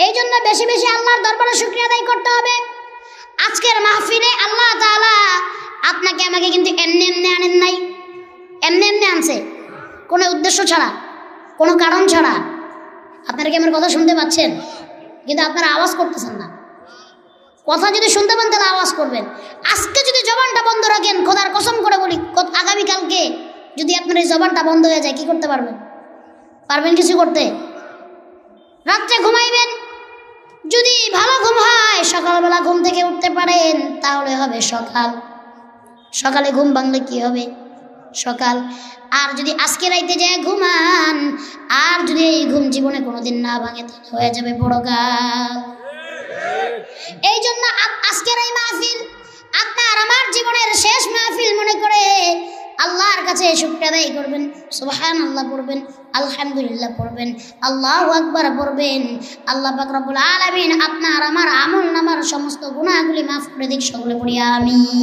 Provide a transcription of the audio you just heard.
এই জন্য বেশি বেশি আল্লাহর দরবারে শুকরিয়া আদায় করতে হবে। আজকের মাহফিলে আল্লাহ তাআলা আপনাকে আমাকে কিন্তু এমনি এমনি আনেন নাই, এমনি এমনি আনছে, কোনো উদ্দেশ্য ছাড়া, কোনো কারণ ছাড়া। আপনারা কি আমার কথা শুনতে পাচ্ছেন? কিন্তু আপনারা আওয়াজ করতেছেন না। কথা যদি শুনতে পান তাহলে আওয়াজ করবেন। আজকে যদি জবানটা বন্ধ রাখেন, খোদার কসম করে বলি, আগামীকালকে যদি আপনার এই জবানটা বন্ধ হয়ে যায়, কি করতে পারবেন? পারবেন কিছু করতে? রাত্রে ঘুমাইবেন, যদি ভালো ঘুম হয়, সকালবেলা ঘুম থেকে উঠতে পারেন, তাহলে হবে সকাল। সকালে ঘুম ভাঙলে কি হবে? সকাল। আর যদি আজকে রাইতে যায় ঘুমান, আর যদি এই ঘুম জীবনে কোনোদিন না ভাঙে, তাহলে হয়ে যাবে পরকাল। এই জন্য আজকের এই মাহফিল আপনার আমার জীবনের শেষ মাহফিল মনে করে আল্লাহর কাছে শুকরিয়া আদায় করবেন, সুবহানাল্লাহ পড়বেন, আলহামদুলিল্লাহ পড়বেন, আল্লাহু আকবার পড়বেন। আল্লাহ পাক রব্বুল আলামিন আপনার আমার আমল নামার সমস্ত গুনাহগুলি মাফ করে দিক। সকলে পড়ি আমিন।